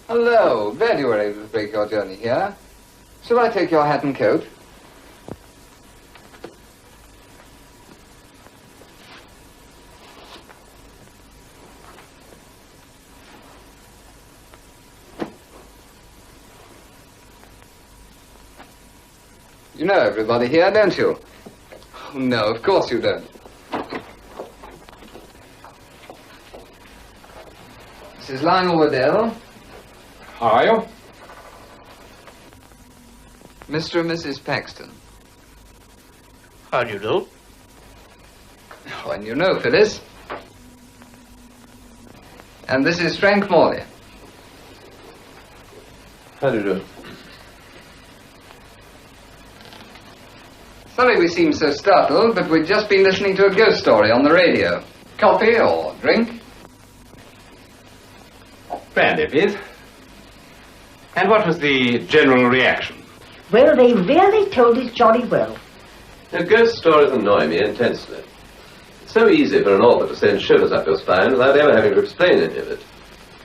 Hello. Glad you were able to break your journey here. Shall I take your hat and coat? You know everybody here, don't you? Oh, no, of course you don't. Mrs. Lionel Waddell. How are you? Mr. and Mrs. Paxton. How do you do? Oh, and you know Phyllis. And this is Frank Morley. How do you do? Sorry we seem so startled, but we'd just been listening to a ghost story on the radio. Coffee or drink? Brandy, please. And what was the general reaction? Well, they really told it jolly well. Now, ghost stories annoy me intensely. It's so easy for an author to send shivers up your spine without ever having to explain any of it.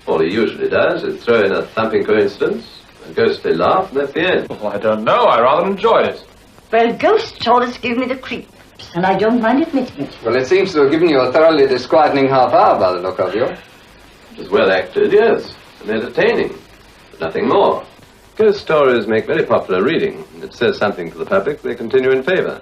All he usually does is throw in a thumping coincidence, a ghostly laugh, and that's the end. Well, I don't know. I rather enjoyed it. Well, ghosts always give me the creeps, and I don't mind admitting it. Well, it seems to have given you a thoroughly disquieting half hour by the look of you. It was well acted, yes, and entertaining, but nothing more. Ghost stories make very popular reading, and it says something to the public they continue in favor.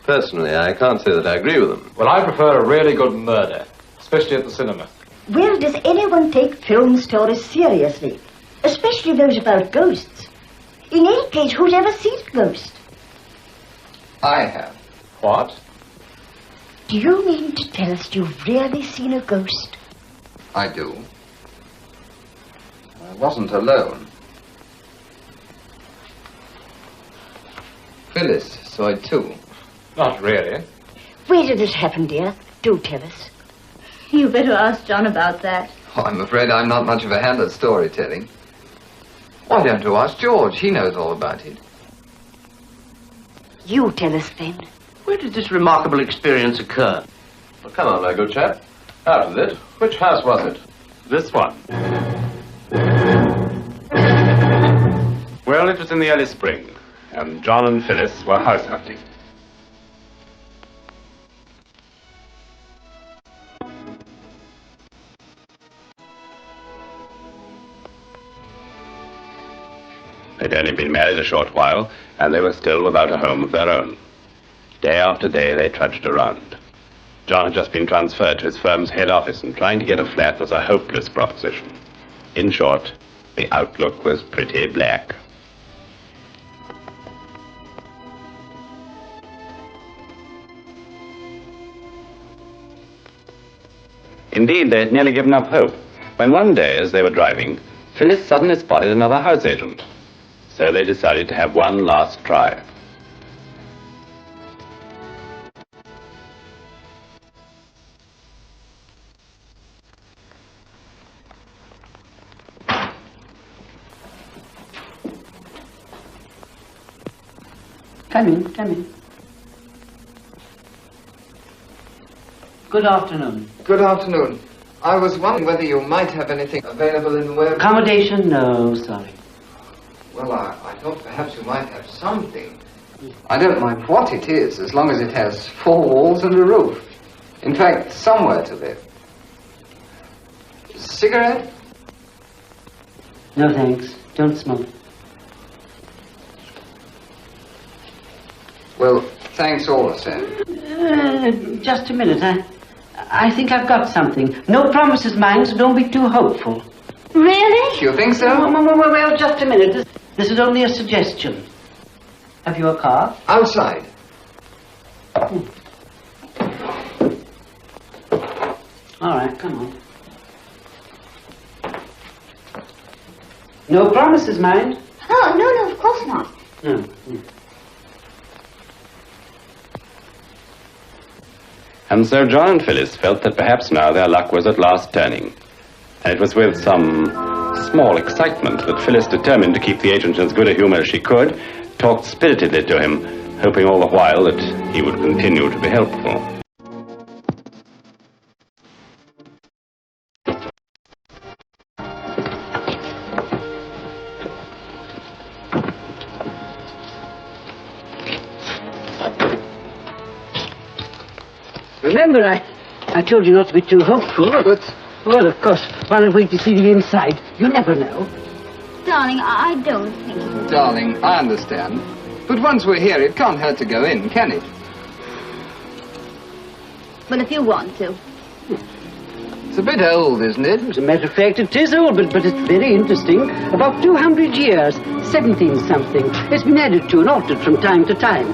Personally, I can't say that I agree with them. Well, I prefer a really good murder, especially at the cinema. Well, does anyone take film stories seriously? Especially those about ghosts. In any case, who's ever seen a ghost? I have. What? Do you mean to tell us you've really seen a ghost? I do. I wasn't alone. Phyllis saw it too. Not really. Where did it happen, dear? Do tell us. You better ask John about that. Oh, I'm afraid I'm not much of a hand at storytelling. Why don't you ask George? He knows all about it. You tell us then. Where did this remarkable experience occur? Well, come on, my good chap. Out with it. Which house was it? This one. Well, it was in the early spring, and John and Phyllis were house hunting. They'd only been married a short while, and they were still without a home of their own. Day after day, they trudged around. John had just been transferred to his firm's head office, and trying to get a flat was a hopeless proposition. In short, the outlook was pretty black. Indeed, they had nearly given up hope, when one day, as they were driving, Phyllis suddenly spotted another house agent. So they decided to have one last try. Come in, come in. Good afternoon. Good afternoon. I was wondering whether you might have anything available in the way of... Accommodation? No, sorry. Well, I thought perhaps you might have something. I don't mind what it is, as long as it has 4 walls and a roof. In fact, somewhere to live. Cigarette? No, thanks. Don't smoke. Well, thanks all the same. Just a minute. I think I've got something. No promises, mind, so don't be too hopeful. Really? You think so? Well, just a minute. This is only a suggestion. Have you a car? Outside. All right, come on. No promises, mind. Oh, no, of course not. No. And so John and Phyllis felt that perhaps now their luck was at last turning. And it was with some small excitement that Phyllis, determined to keep the agent in as good a humor as she could, talked spiritedly to him, hoping all the while that he would continue to be helpful. Remember, I told you not to be too hopeful. But... Well, of course, while I wait to see the inside, you never know. Darling, I don't think... Darling, I understand. But once we're here, it can't hurt to go in, can it? But if you want to. It's a bit old, isn't it? As a matter of fact, it is old, but it's very interesting. About 200 years, 17-something. It's been added to and altered from time to time.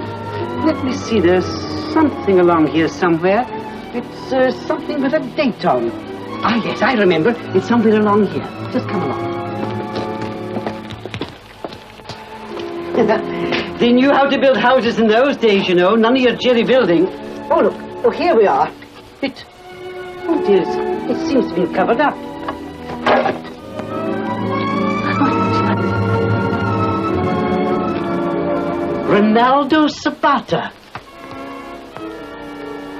Let me see, there's something along here somewhere. It's something with a date on. Ah, yes, I remember. It's somewhere along here. Just come along. They knew how to build houses in those days, you know. None of your jerry building. Oh, look. Oh, here we are. Oh, dear. It seems to be covered up. Ronaldo Zapata.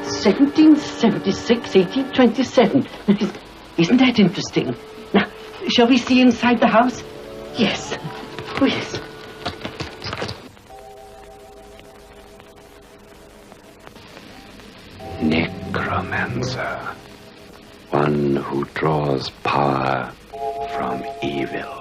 1776, 1827. Isn't that interesting? Now, shall we see inside the house? Yes. Oh, yes. Necromancer. One who draws power from evil.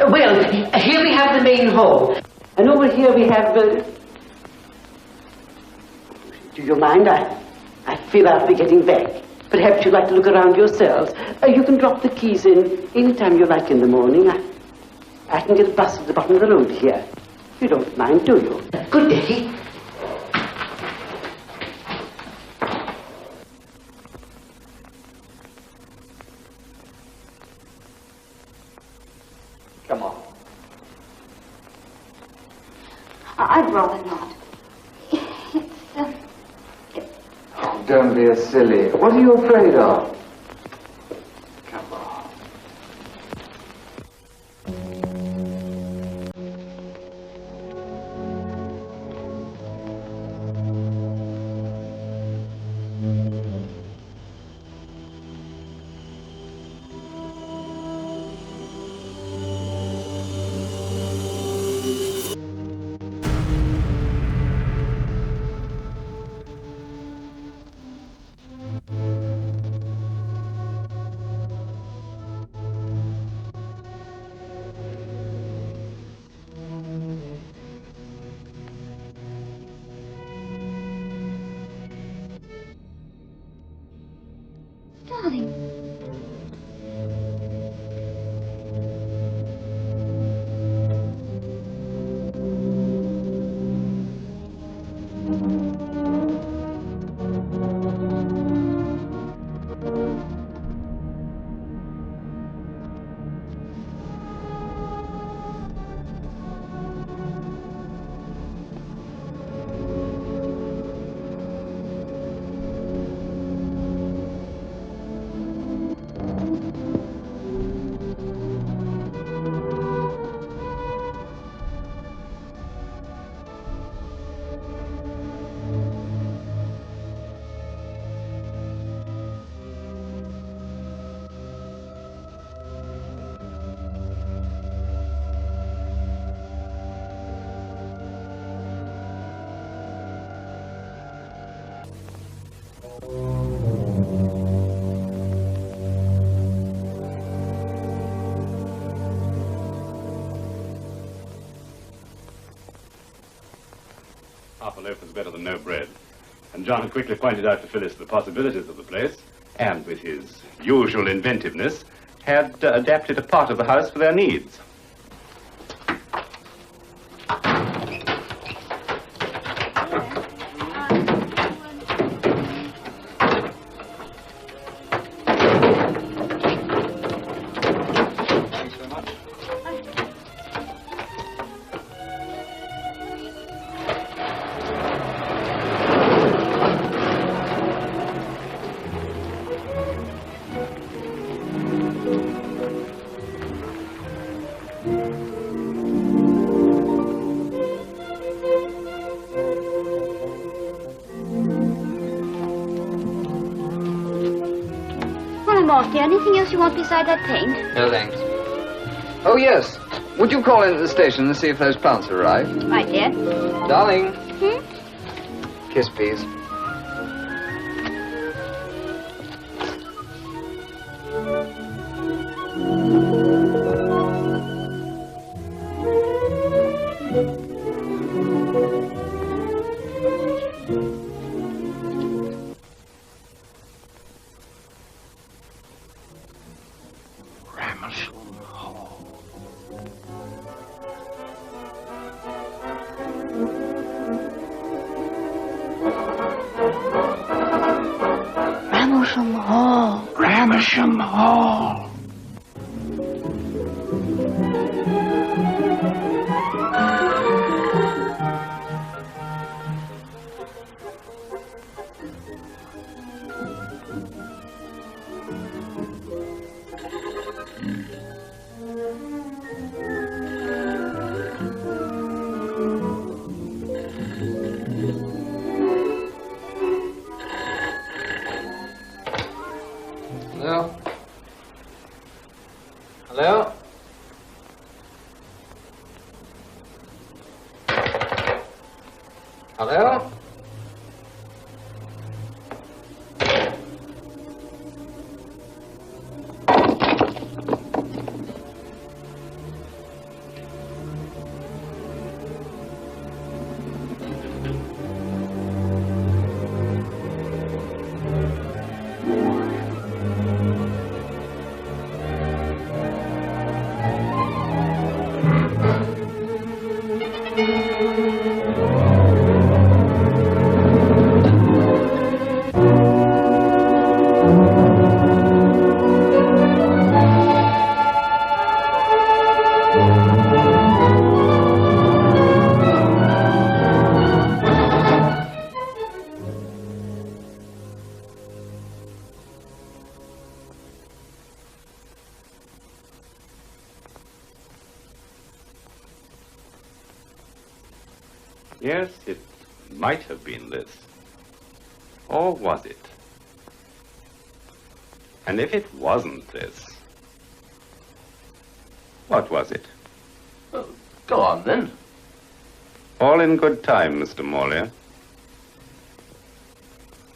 Well, here we have the main hall. And over here we have... Do you mind? I feel I'll be getting back. Perhaps you'd like to look around yourselves. You can drop the keys in any time you like in the morning. I can get a bus at the bottom of the road here. You don't mind, do you? Good day. Come on. I'd rather not. Oh, don't be a silly. What are you afraid of? Come on. Darling. Half a loaf was better than no bread. And John quickly pointed out to Phyllis the possibilities of the place, and with his usual inventiveness, had adapted a part of the house for their needs. Morty, anything else you want besides that paint? No, thanks. Oh, yes. Would you call in at the station and see if those plants have arrived? Right, dear. Darling. Hmm? Kiss, please. Grammersham Hall. Hello? Hello? Hello? Yes, it might have been this. Or was it? And if it wasn't this, what was it? Well, go on, then. All in good time, Mr. Morley.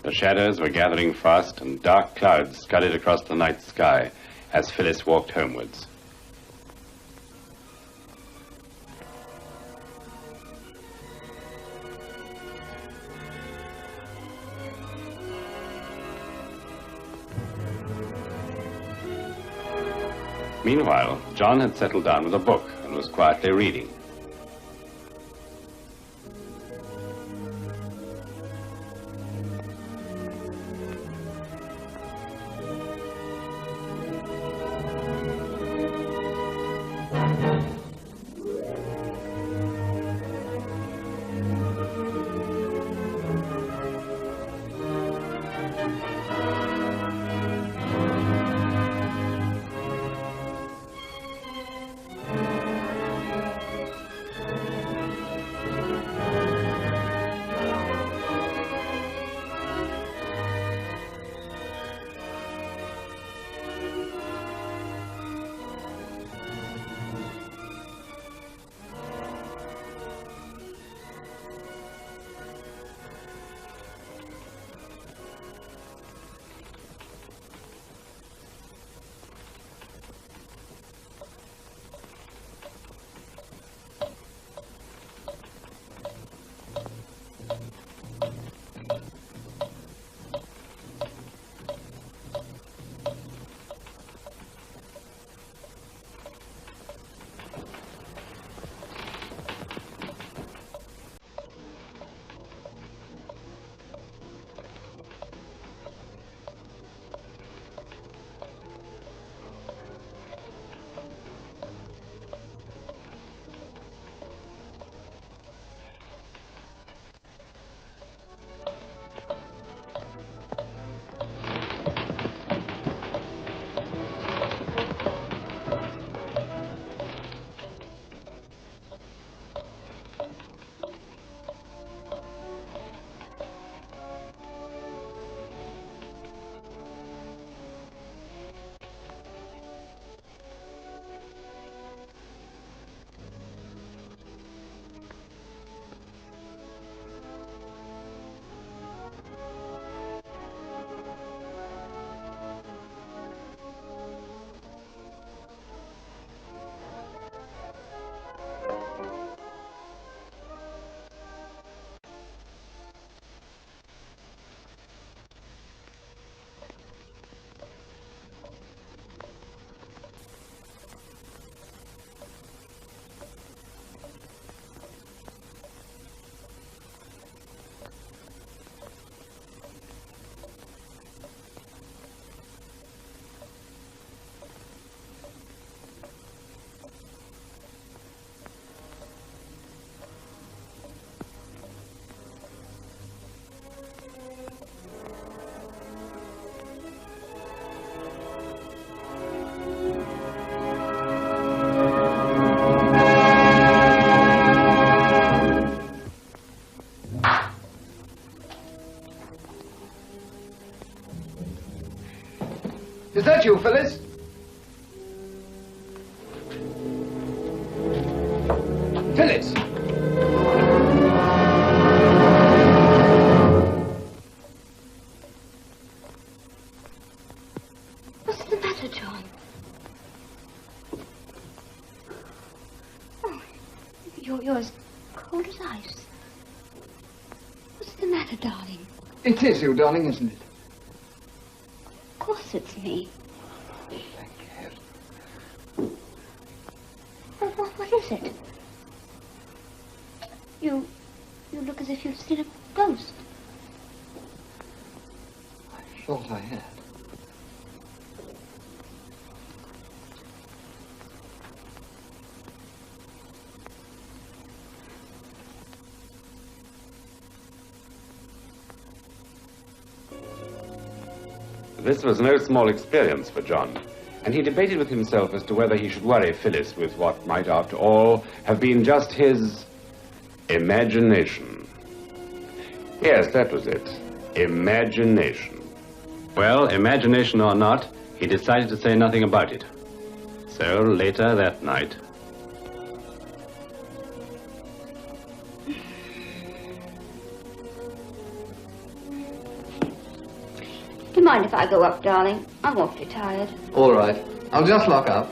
The shadows were gathering fast, and dark clouds scudded across the night sky as Phyllis walked homewards. Meanwhile, John had settled down with a book and was quietly reading. Is that you, Phyllis? Phyllis! What's the matter, John? Oh, you're as cold as ice. What's the matter, darling? It is you, darling, isn't it? Of course it's me. Thank heaven. What is it? You look as if you've seen a ghost. I thought I had. This was no small experience for John, and he debated with himself as to whether he should worry Phyllis with what might, after all, have been just his imagination. Yes, that was it. Imagination. Well, imagination or not, he decided to say nothing about it. So, later that night... Do you mind if I go up, darling? I'm awfully tired. All right. I'll just lock up.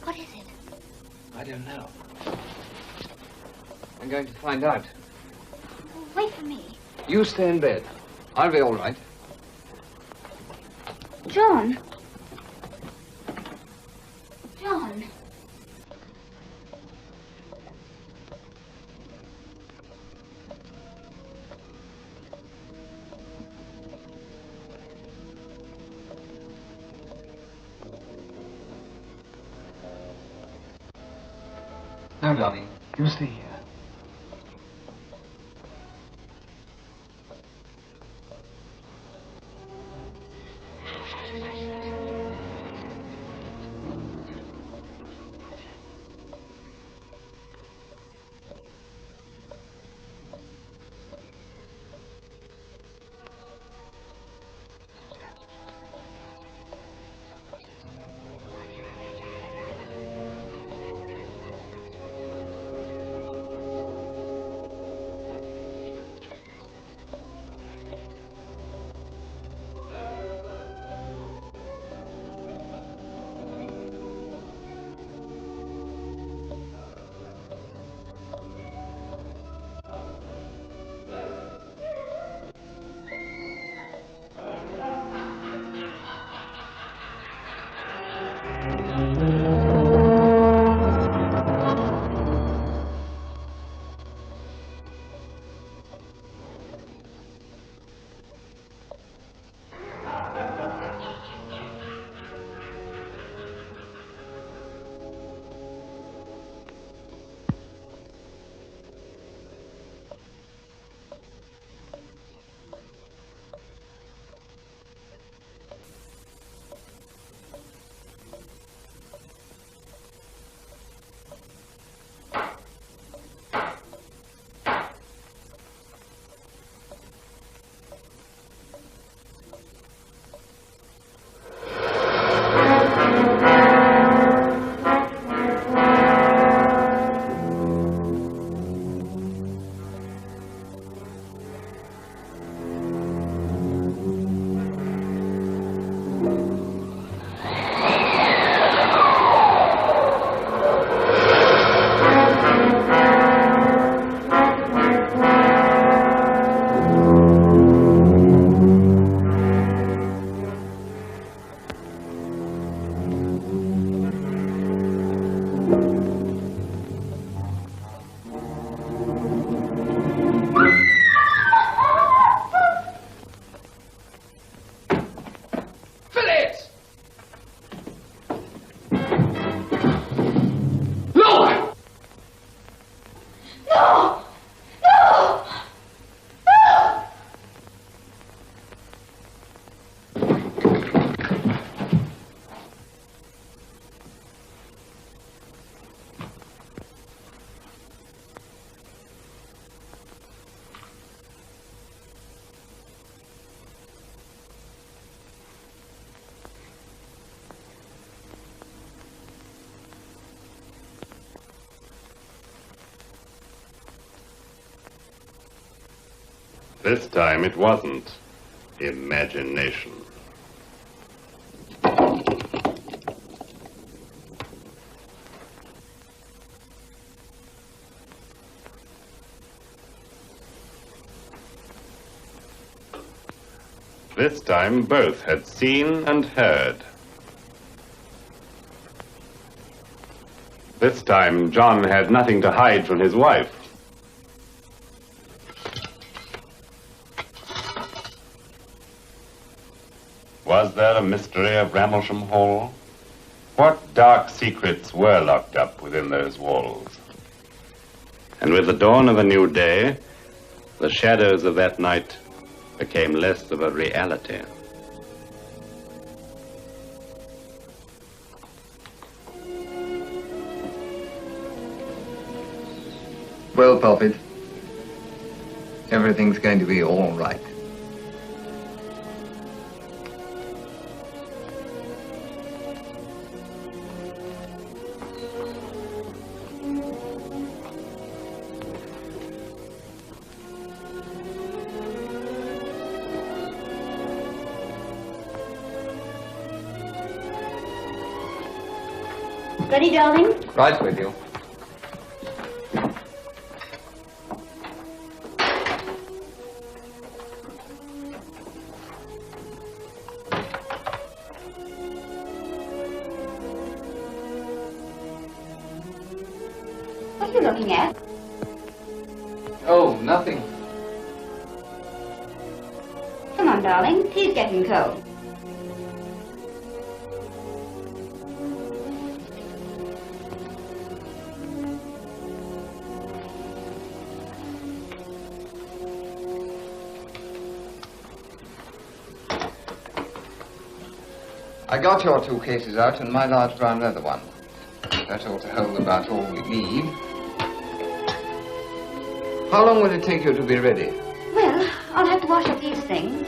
What is it? I don't know. I'm going to find out. Wait for me. You stay in bed. I'll be all right. John. John. No, darling. You stay here. This time it wasn't imagination. This time both had seen and heard. This time John had nothing to hide from his wife. Was there a mystery of Rammelsham Hall? What dark secrets were locked up within those walls? And with the dawn of a new day, the shadows of that night became less of a reality. Well, Pulpit, everything's going to be all right. Ready, darling? Right with you. What are you looking at? Oh, nothing. Come on, darling. Tea's getting cold. I got your 2 cases out and my large brown leather one. That ought to hold about all we need. How long will it take you to be ready? Well, I'll have to wash up these things,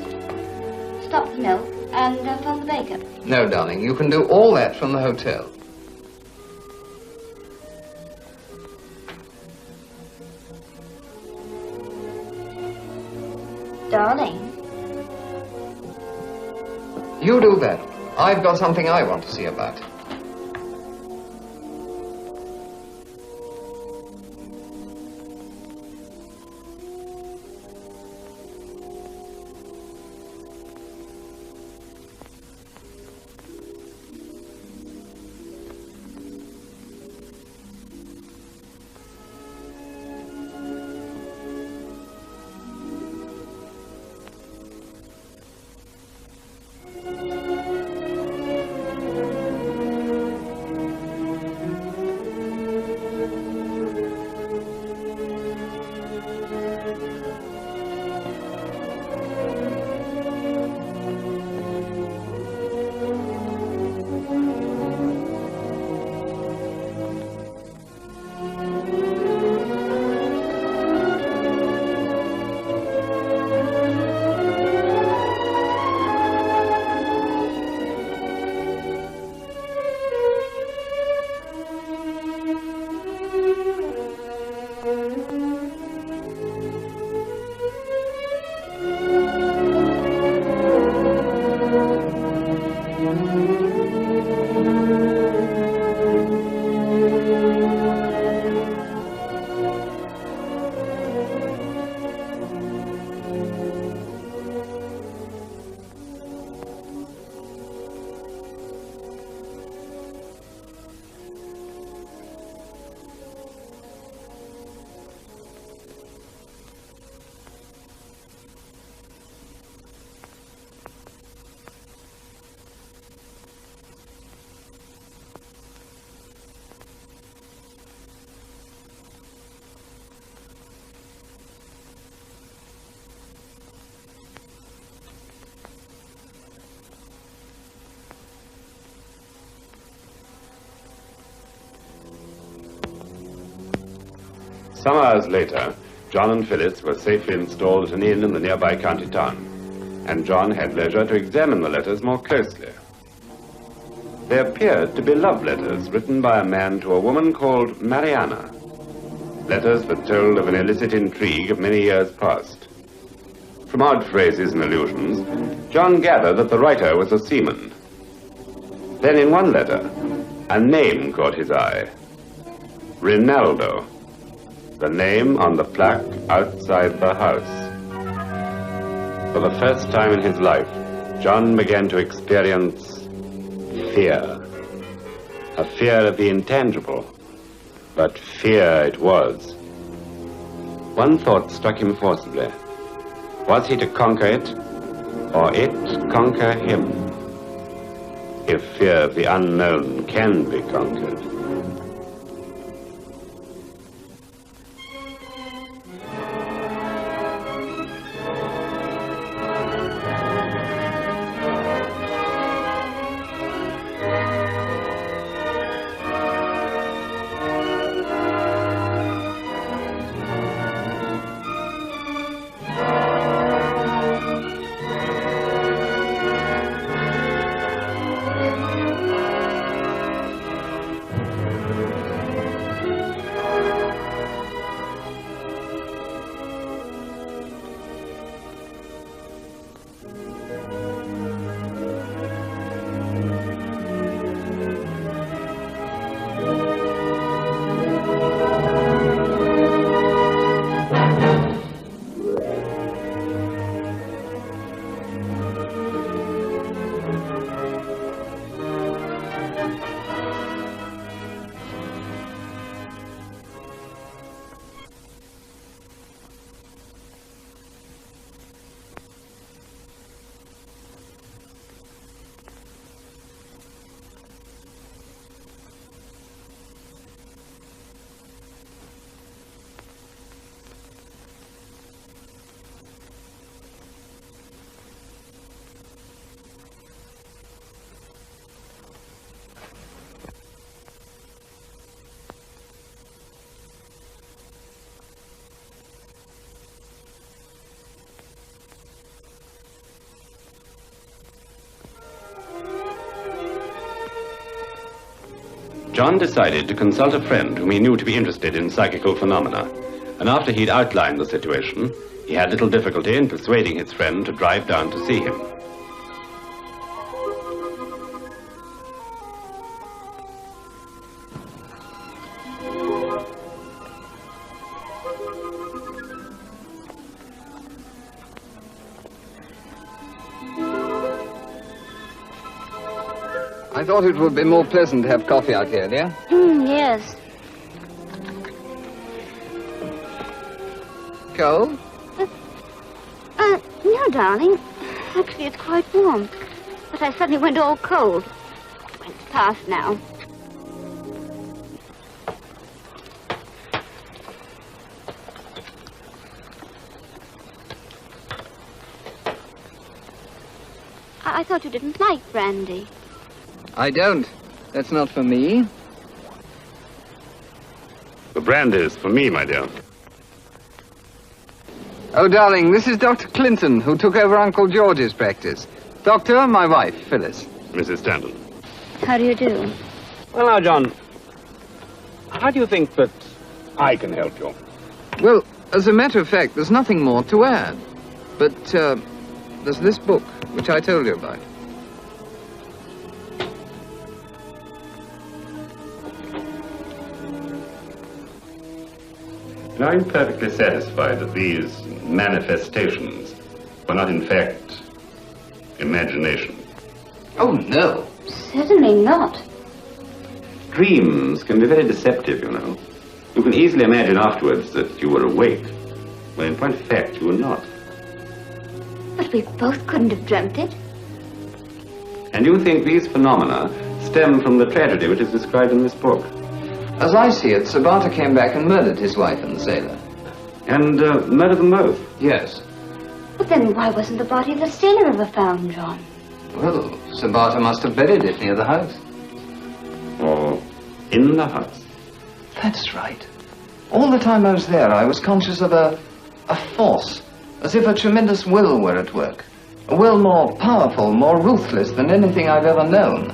stop the milk, and fold the bacon. No, darling, you can do all that from the hotel. Darling. You do that. I've got something I want to see about. Some hours later, John and Phyllis were safely installed at an inn in the nearby county town, and John had leisure to examine the letters more closely. They appeared to be love letters written by a man to a woman called Mariana. Letters that told of an illicit intrigue of many years past. from odd phrases and allusions, John gathered that the writer was a seaman. Then in one letter, a name caught his eye. Rinaldo, the name on the plaque outside the house. For the first time in his life, John began to experience fear. A fear of the intangible, but fear it was. One thought struck him forcibly. Was he to conquer it, or it conquer him? If fear of the unknown can be conquered. John decided to consult a friend whom he knew to be interested in psychical phenomena. And after he'd outlined the situation, he had little difficulty in persuading his friend to drive down to see him. I thought it would be more pleasant to have coffee out here, dear. Yes. Cold? No, darling. Actually, it's quite warm. But I suddenly went all cold. It's past now. I thought you didn't like brandy. I don't. That's not for me. The brandy is for me, my dear. Oh, darling, this is Dr. Clinton, who took over Uncle George's practice. Doctor, my wife, Phyllis. Mrs. Stanton. How do you do? Well, now, John, how do you think that I can help you? Well, as a matter of fact, there's nothing more to add. But, there's this book, which I told you about. Now, I'm perfectly satisfied that these manifestations were not, in fact, imagination. Oh, no. Certainly not. Dreams can be very deceptive, you know. You can easily imagine afterwards that you were awake, when in point of fact you were not. But we both couldn't have dreamt it. And you think these phenomena stem from the tragedy which is described in this book? As I see it, Sabata came back and murdered his wife and the sailor. And murdered them both? Yes. But then why wasn't the body of the sailor ever found, John? Well, Sabata must have buried it near the house. Or in the house? That's right. All the time I was there, I was conscious of a force, as if a tremendous will were at work. A will more powerful, more ruthless than anything I've ever known.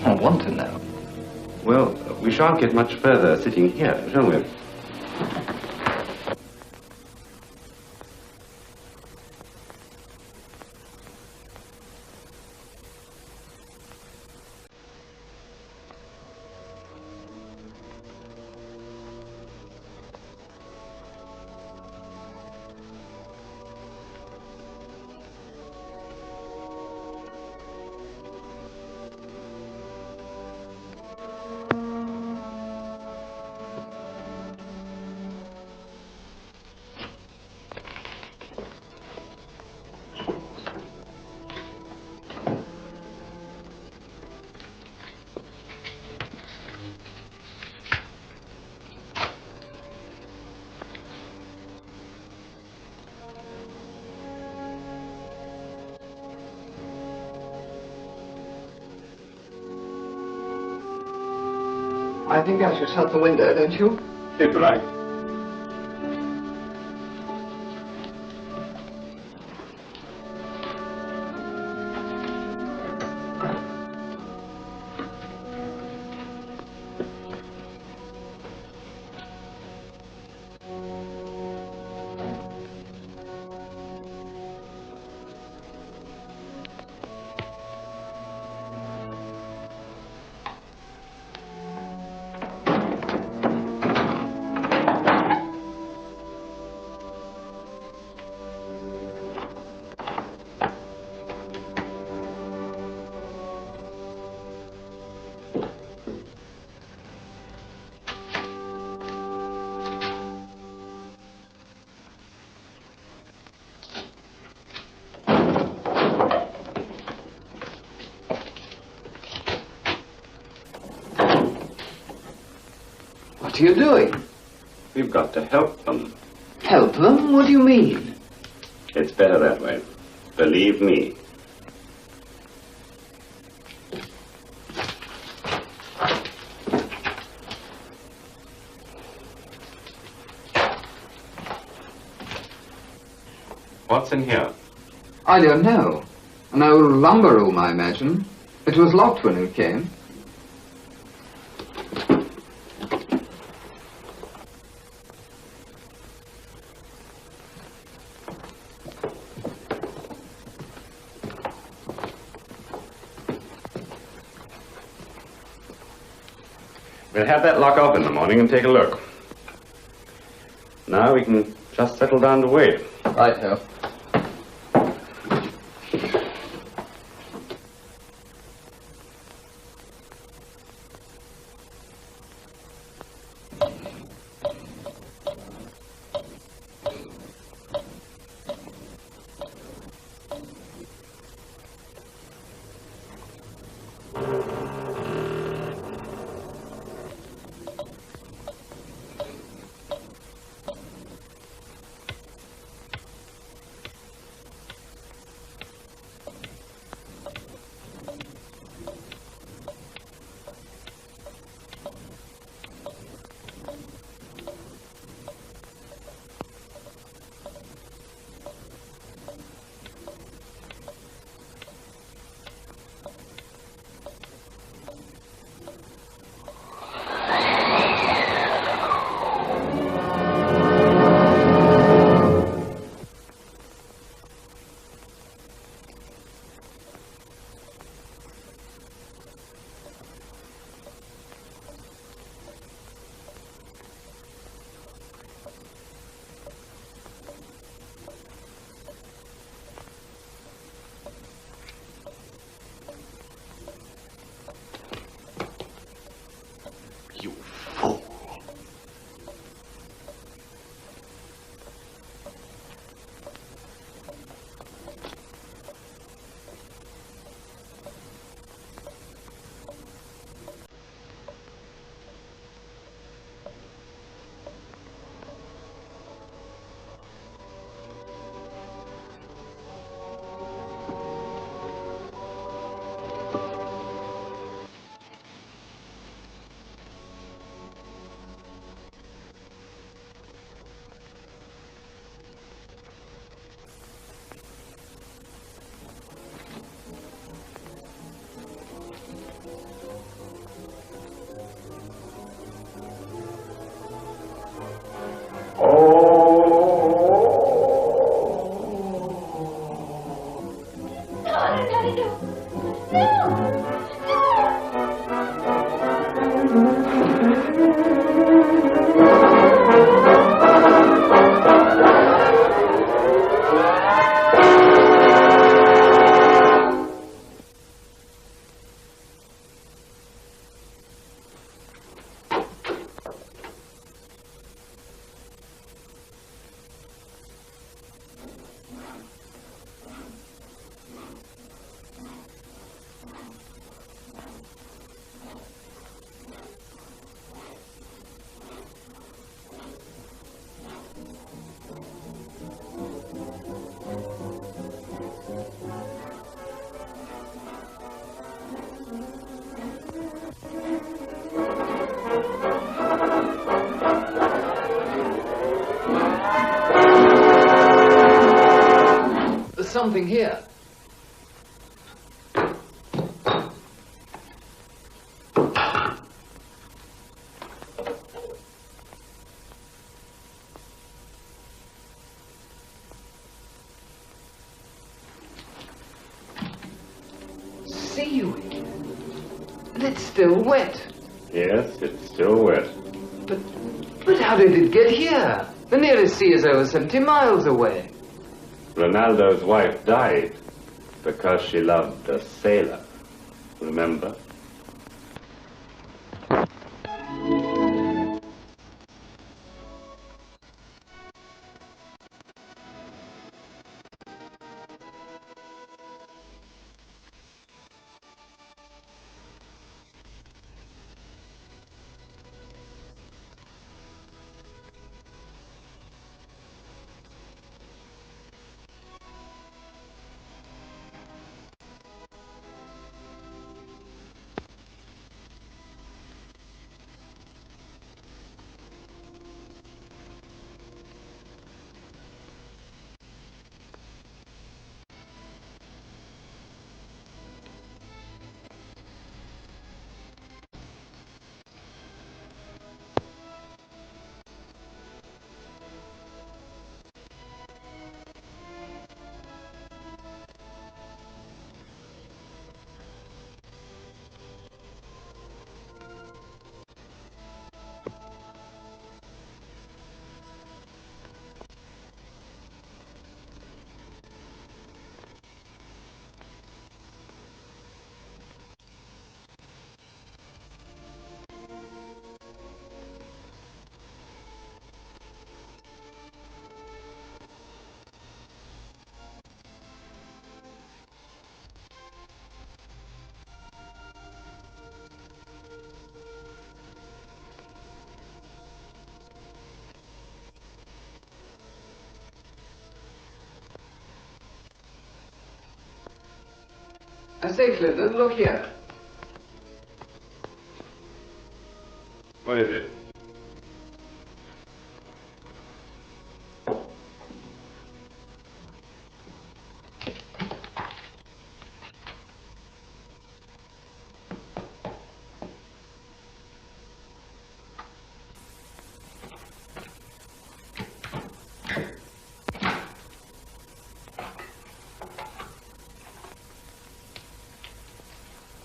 I want to know. Well, we shan't get much further sitting here, shall we? think I should shut the window, don't you? If you like. What are you doing? We've got to help them. Help them? What do you mean? It's better that way. Believe me. What's in here? I don't know. An old lumber room, I imagine. It was locked when we came. We'll have that lock off in the morning and take a look. Now we can just settle down to wait. Right, now. something here. Seaweed. And it's still wet. Yes, it's still wet. But how did it get here? The nearest sea is over 70 miles away. Ronaldo's wife died because she loved a sailor. Remember? I say, Clinton, look here. What is it?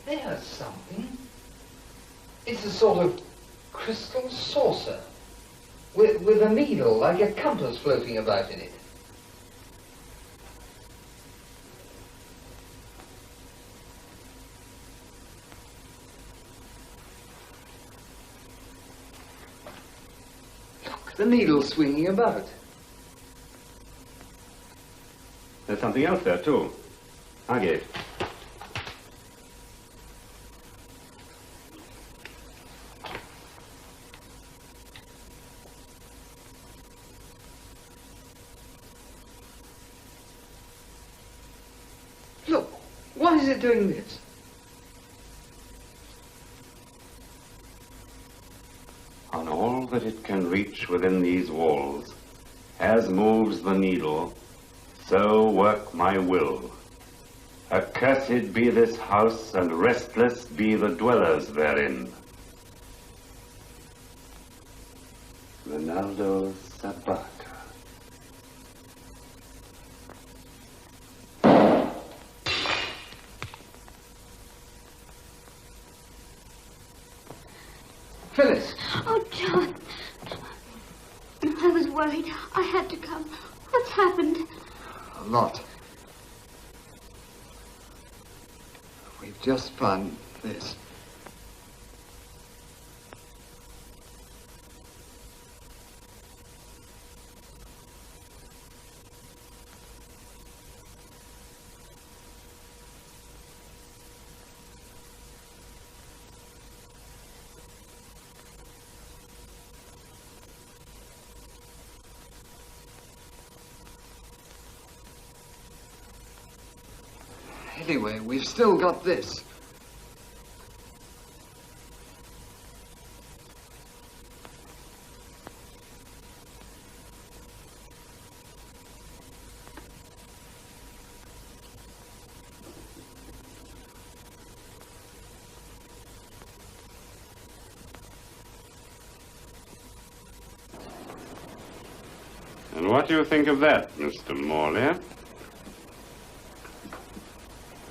There's something. It's a sort of crystal saucer with a needle like a compass floating about in it. Look, the needle's swinging about. There's something else there, too. Agate. Look, why is it doing this? On all that it can reach within these walls, as moves the needle, so work my will. Accursed be this house, and restless be the dwellers therein. Ronaldo Zapata. Phyllis! Oh, John. I was worried. I had to come. What's happened? A lot. We've just found this. Anyway, we've still got this. And what do you think of that, Mr. Morley?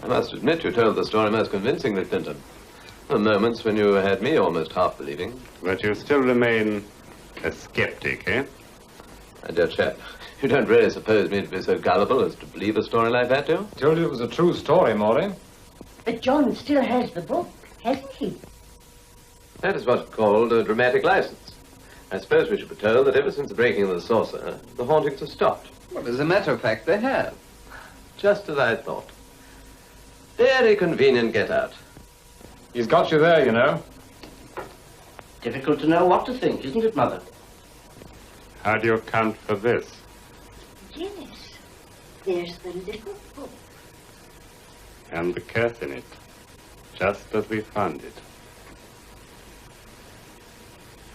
I must admit you told the story most convincingly, Clinton. There were moments when you had me almost half believing. But you still remain a skeptic, eh? My dear chap, you don't really suppose me to be so gullible as to believe a story like that, do you? Told you it was a true story, Morley. But John still has the book, hasn't he? That is what's called a dramatic license. I suppose we should be told that ever since the breaking of the saucer, the hauntings have stopped. Well, as a matter of fact, they have. Just as I thought. Very convenient get out. He's got you there, you know. Difficult to know what to think, isn't it, Mother? How do you account for this? Yes. There's the little book. And the curse in it, just as we found it.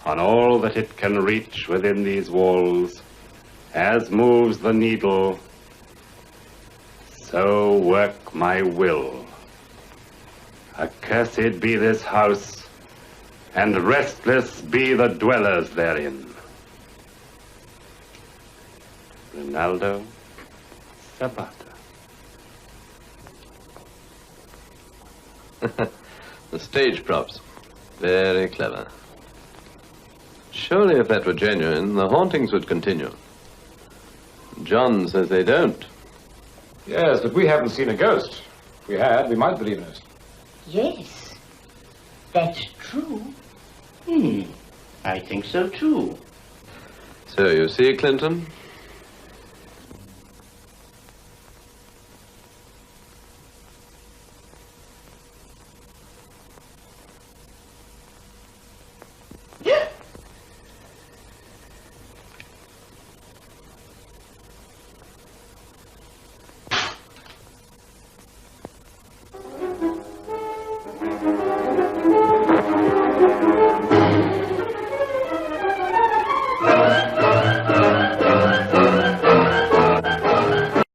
On all that it can reach within these walls, as moves the needle, so work my will. Accursed be this house, and restless be the dwellers therein. Ronaldo Sabata. The stage props. Very clever. Surely if that were genuine, the hauntings would continue. John says they don't. Yes, but we haven't seen a ghost. If we had, we might believe in it. Yes. That's true. I think so, too. So you see, Clinton,